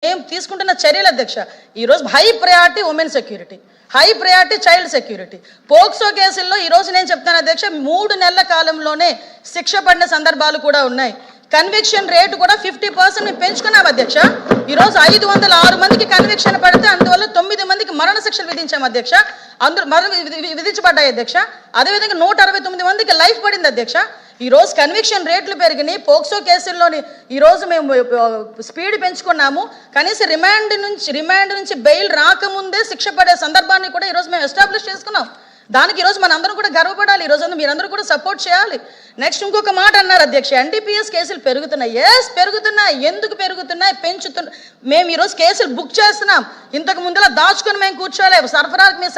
మేము తీసుకుంటున్న చర్యలు అధ్యక్ష ఈరోజు high priority women security, high priority child security. POCSO కేసుల్లో ఈరోజు నేను చెప్తాను అధ్యక్ష 3 నెలల కాలంలోనే శిక్ష పడిన సందర్భాలు కూడా ఉన్నాయి. కన్విక్షన్ రేటు కూడా 50% మేము పెంచుకున్నాం అధ్యక్ష. ఈరోజు 506 మందికి కన్విక్షన్ పడితే అందువల్ల 9 మందికి మరణ శిక్షలు విధించాం అధ్యక్ష. అందరూ విధించబడ్డాయి అధ్యక్ష. అదేవిధంగా 169 మందికి లైఫ్ పడింది అధ్యక్ష. ఈరోజు కన్విక్షన్ రేట్లు పెరిగినాయి. పోక్సో కేసుల్లోని ఈరోజు మేము స్పీడ్ పెంచుకున్నాము. కనీసం రిమాండ్ నుంచి బెయిల్ రాకముందే శిక్ష పడే సందర్భాన్ని కూడా ఈరోజు మేము ఎస్టాబ్లిష్ చేసుకున్నాం. దానికి ఈరోజు మనందరం కూడా గర్వపడాలి. ఈరోజు మీరందరూ కూడా సపోర్ట్ చేయాలి. నెక్స్ట్ ఇంకొక మాట అన్నారు అధ్యక్ష, ఎన్డీపీఎస్ కేసులు పెరుగుతున్నాయి. పెరుగుతున్నాయి. ఎందుకు పెరుగుతున్నాయి? మేము ఈరోజు కేసులు బుక్ చేస్తున్నాం. ఇంతకు ముందులా దాచుకొని మేము కూర్చోలే. సరఫరాలకు మేము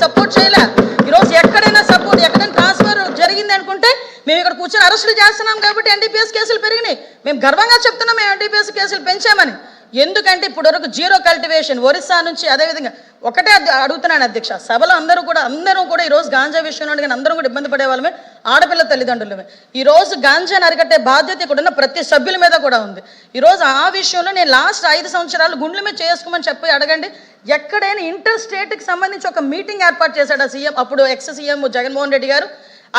సపోర్ట్ చేయలే. ఈరోజు ఎక్కడైనా ట్రాన్స్ఫర్ జరిగింది అనుకుంటే మేము ఇక్కడ కూర్చొని అరెస్టులు చేస్తున్నాం కాబట్టి ఎన్డీపీఎస్ కేసులు పెరిగినాయి. మేము గర్వంగా చెప్తున్నాం మేము ఎన్డీపీఎస్ కేసులు పెంచామని. ఎందుకంటే ఇప్పుడు వరకు జీరో కల్టివేషన్ ఒరిస్సా నుంచి, అదేవిధంగా ఒకటే అడుగుతున్నాను అధ్యక్ష, సభలో అందరూ కూడా ఈరోజు గాంజా విషయంలో కానీ అందరూ కూడా ఇబ్బంది పడే వాళ్ళమే, ఆడపిల్ల తల్లిదండ్రులమే. ఈరోజు గాంజాను అరికట్టే బాధ్యత ఇక్కడ ఉన్న ప్రతి సభ్యుల మీద కూడా ఉంది. ఈరోజు ఆ విషయంలో నేను లాస్ట్ 5 సంవత్సరాలు గుండెల మీద చేసుకోమని చెప్పి అడగండి. ఎక్కడైనా ఇంటర్ స్టేట్కి సంబంధించి ఒక మీటింగ్ ఏర్పాటు చేశాడు సీఎం, అప్పుడు ఎక్స్ సీఎం జగన్మోహన్ రెడ్డి గారు.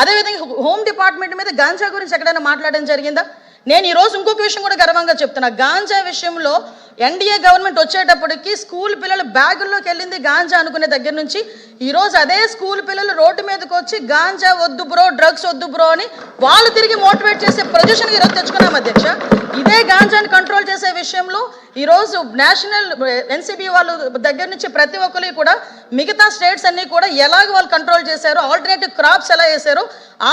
అదేవిధంగా హోమ్ డిపార్ట్మెంట్ మీద గాంజా గురించి ఎక్కడైనా మాట్లాడడం జరిగిందా? నేను ఈరోజు ఇంకొక విషయం కూడా గర్వంగా చెప్తున్నా. గాంజా విషయంలో ఎన్డీఏ గవర్నమెంట్ వచ్చేటప్పటికి స్కూల్ పిల్లలు బ్యాగుల్లోకి వెళ్ళింది గాంజా అనుకునే దగ్గర నుంచి ఈరోజు అదే స్కూల్ పిల్లలు రోడ్డు మీదకి వచ్చి గాంజా వద్దు బ్రో, డ్రగ్స్ వద్దు బ్రో అని వాళ్ళు తిరిగి మోటివేట్ చేసే పొజిషన్కి ఈరోజు తెచ్చుకున్నాం అధ్యక్ష. ఇదే గాంజాని కంట్రోల్ చేసే విషయంలో ఈరోజు నేషనల్ ఎన్సీబీ వాళ్ళ దగ్గర నుంచి ప్రతి ఒక్కరికి కూడా మిగతా స్టేట్స్ అన్ని కూడా ఎలాగ వాళ్ళు కంట్రోల్ చేశారో, ఆల్టర్నేటివ్ క్రాప్స్ ఎలా వేశారో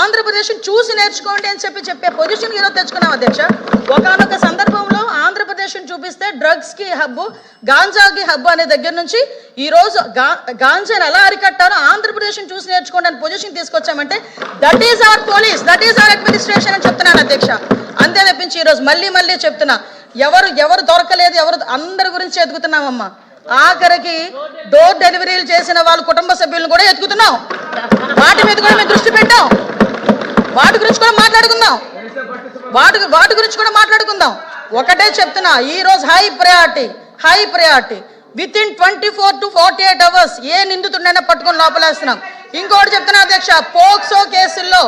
ఆంధ్రప్రదేశ్ చూసి నేర్చుకోండి అని చెప్పే పొజిషన్ ఈరోజు తెచ్చుకున్నాం అధ్యక్ష. ఒకనొక సందర్భంలో ఆంధ్రప్రదేశ్ చూపిస్తే డ్రగ్స్ కి హబ్బు, గాంజాకి హబ్బు అనే దగ్గర నుంచి ఈరోజు గాంజాని ఎలా అరికట్టారో ఆంధ్రప్రదేశ్ చూసి నేర్చుకోండి అని పొజిషన్ తీసుకొచ్చామంటే that is our police, that is our administration అని చెప్తున్నాను అధ్యక్ష. అంతే తప్పించి ఈరోజు మళ్ళీ చెప్తున్నా, ఎవరు దొరకలేదు, అందరి గురించి ఎదుగుతున్నామమ్మా. ఆఖరికి డోర్ డెలివరీలు చేసిన వాళ్ళ కుటుంబ సభ్యులను కూడా ఎత్తుకుతున్నాం. వాటి మీద కూడా మేము దృష్టి పెట్టాం. వాటి గురించి కూడా మాట్లాడుకుందాం. ఒకటే చెప్తున్నా, ఈ రోజు high priority with in 24 to 48 hours ఏ నిందితుడినైనా పట్టుకొని లోపలేస్తున్నాం. ఇంకోటి చెప్తున్నా అధ్యక్ష, పోక్సో కేసుల్లో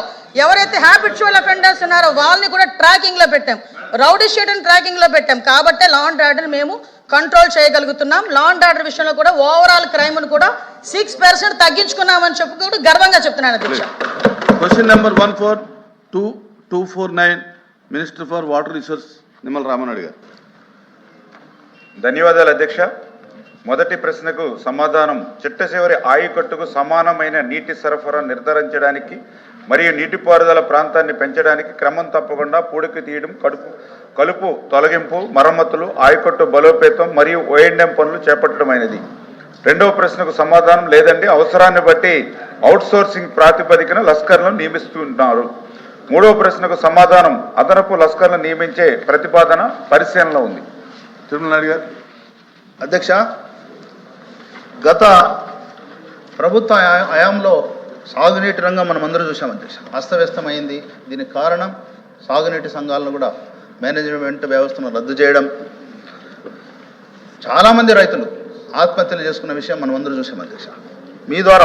ఎవరైతే హ్యాబిచువల్ అఫెండర్స్ ఉన్నారో వాళ్ళని కూడా ట్రాకింగ్ లో పెట్టాం, రౌడీ షీట్ని ట్రాకింగ్ లో పెట్టాం. కాబట్టి లా అండ్ ఆర్డర్ మేము కంట్రోల్ చేయగలుగుతున్నాం. లా అండ్ ఆర్డర్ విషయంలో కూడా ఓవరాల్ క్రైమ్ ను కూడా 6% తగ్గించుకున్నామని చెప్పి గర్వంగా చెప్తున్నాను అధ్యక్ష. Question number 14249 minister for water resource Nimmala Rama Naidu గారు. ధన్యవాదాలు అధ్యక్ష. మొదటి ప్రశ్నకు సమాధానం, చిట్ట చివరి ఆయకట్టుకు సమానమైన నీటి సరఫరా నిర్ధారించడానికి మరియు నీటిపారుదల ప్రాంతాన్ని పెంచడానికి క్రమం తప్పకుండా పూడికి తీయడం, కలుపు తొలగింపు, మరమ్మతులు, ఆయకట్టు బలోపేతం మరియు ఓఎండ్ఎం పనులు చేపట్టడమైనది. రెండవ ప్రశ్నకు సమాధానం, లేదండి, అవసరాన్ని బట్టి అవుట్సోర్సింగ్ ప్రాతిపదికన లస్కర్లను నియమిస్తున్నారు. మూడవ ప్రశ్నకు సమాధానం, అదనపు లస్కర్లను నియమించే ప్రతిపాదన పరిశీలనలో ఉంది. తిరుమల నాయుడు గారు. అధ్యక్ష, గత ప్రభుత్వ హయాంలో సాగునీటి రంగం మనం అందరూ చూసాం అధ్యక్ష, అస్తవ్యస్తమైంది. దీనికి కారణం సాగునీటి సంఘాలను కూడా మేనేజ్మెంట్ వ్యవస్థను రద్దు చేయడం, చాలామంది రైతులు ఆత్మహత్యలు చేసుకున్న విషయం మనం అందరూ చూసాం అధ్యక్ష. మీ ద్వారా